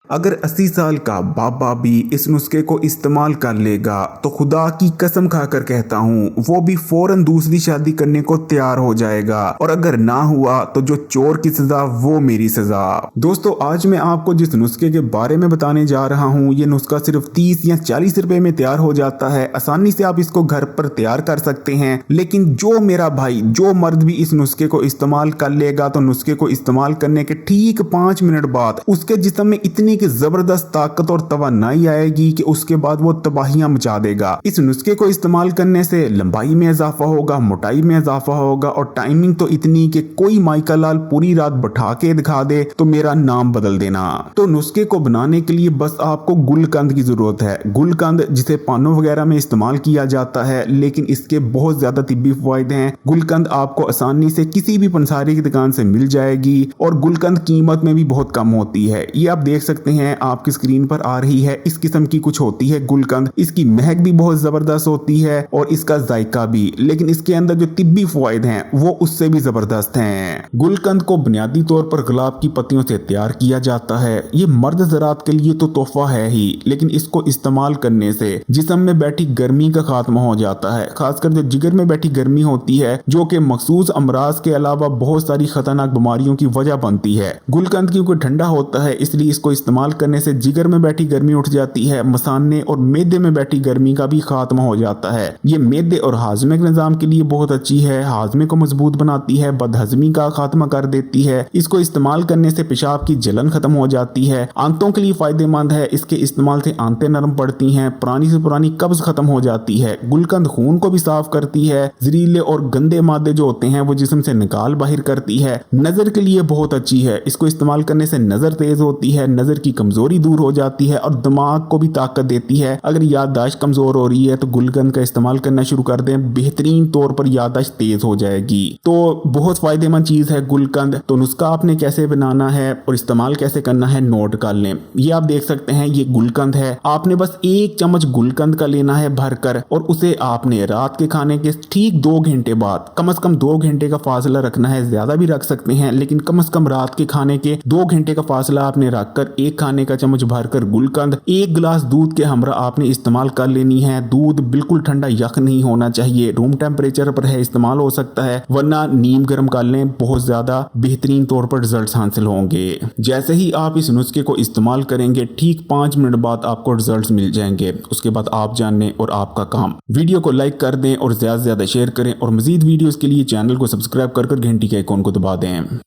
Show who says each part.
Speaker 1: अगर 80 साल का बाबा भी इस नुस्खे को इस्तेमाल कर लेगा तो खुदा की कसम खाकर कहता हूँ वो भी फौरन दूसरी शादी करने को तैयार हो जाएगा, और अगर ना हुआ तो जो चोर की सजा वो मेरी सजा। दोस्तों, आज मैं आपको जिस नुस्खे के बारे में बताने जा रहा हूँ, ये नुस्खा सिर्फ 30 या 40 रुपए में तैयार हो जाता है। आसानी से आप इसको घर पर तैयार कर सकते हैं। लेकिन जो मेरा भाई, जो मर्द भी इस नुस्खे को इस्तेमाल कर लेगा तो नुस्खे को इस्तेमाल करने के ठीक 5 मिनट बाद उसके जिस्म में इतनी की जबरदस्त ताकत और तवानाई आएगी कि उसके बाद वो तबाहियां मचा देगा। इस नुस्खे को इस्तेमाल करने से लंबाई में इजाफा होगा, मोटाई में इजाफा होगा, और टाइमिंग तो इतनी कि कोई माइका लाल पूरी रात बैठा के दिखा दे तो मेरा नाम बदल देना। तो नुस्खे को बनाने के लिए बस आपको गुलकंद की जरूरत है। गुलकंद जिसे पानों वगैरह में इस्तेमाल किया जाता है, लेकिन इसके बहुत ज्यादा तिब्बी फायदे हैं। गुलकंद आपको आसानी से किसी भी पंसारी की दुकान से मिल जाएगी, और गुलकंद कीमत में भी बहुत कम होती है। ये आप देख सकते हैं, आपकी स्क्रीन पर आ रही है। इस किस्म की कुछ होती है गुलकंद। इसकी महक भी बहुत जबरदस्त होती है और इसका जायका भी, लेकिन इसके अंदर जो तिब्बी फायदे हैं वो उससे भी जबरदस्त हैं। गुलकंद को बुनियादी तौर पर गुलाब की पत्तियों से तैयार किया जाता है। ये मर्द ज़रात के लिए तो तोहफा है ही, लेकिन इसको इस्तेमाल करने से जिस्म में बैठी गर्मी का खात्मा हो जाता है। खासकर जो जिगर में बैठी गर्मी होती है, जो कि मखसूस अमराज के अलावा बहुत सारी खतरनाक बीमारियों की वजह बनती है। गुलकंद क्योंकि ठंडा होता है, इसलिए इसको इस्तेमाल करने से जिगर में बैठी गर्मी उठ जाती है। मसाने और मैदे में बैठी गर्मी का भी खात्मा हो जाता है। ये मैदे और हाजमे के निजाम के लिए बहुत अच्छी है। हाजमे को मजबूत बनाती है, बदहजमी का खात्मा कर देती है। इसको इस्तेमाल करने से पेशाब की जलन खत्म हो जाती है। आंतों के लिए फायदेमंद है। इसके इस्तेमाल से आंतें नरम पड़ती हैं। पुरानी से पुरानी कब्ज खत्म हो जाती है। गुलकंद खून को भी साफ करती है। जहरीले और गंदे मादे जो होते हैं वो जिस्म से निकाल बाहर करती है। नजर के लिए बहुत अच्छी है। इसको इस्तेमाल करने से नजर तेज होती है, नजर की कमजोरी दूर हो जाती है और दिमाग को भी ताकत देती है। अगर याददाश्त कमजोर हो रही है तो गुलकंद का इस्तेमाल करना शुरू कर दें, बेहतरीन तौर पर याददाश्त तेज हो जाएगी। तो बहुत फायदेमंद चीज है गुलकंद। तो नुस्खा आपने कैसे बनाना है और इस्तेमाल कैसे करना है नोट कर लें। ये आप देख सकते हैं, ये गुलकंद है। आपने बस 1 चम्मच गुलकंद का लेना है भरकर, और उसे आपने रात के खाने के ठीक 2 घंटे बाद, कम से कम 2 घंटे का फासला रखना है। ज्यादा भी रख सकते हैं, लेकिन कम से कम रात के खाने के 2 घंटे का फासला आपने रखकर 1 खाने का चम्मच भरकर गुलकंद 1 गिलास दूध के हमरा आपने इस्तेमाल कर लेनी है। दूध बिल्कुल ठंडा यख नहीं होना चाहिए, रूम टेम्परेचर पर है, इस्तेमाल हो सकता है, वरना नीम गर्म कर लें, बहुत ज्यादा बेहतरीन तौर पर रिजल्ट हासिल होंगे। जैसे ही आप इस नुस्खे को इस्तेमाल करेंगे, ठीक 5 मिनट बाद आपको रिजल्ट मिल जाएंगे। उसके बाद आप जानने और आपका काम। वीडियो को लाइक कर दें और ज्यादा से ज्यादा शेयर करें, और मजीद वीडियोस के लिए चैनल को सब्सक्राइब कर घंटी के आइकॉन को दबा दें।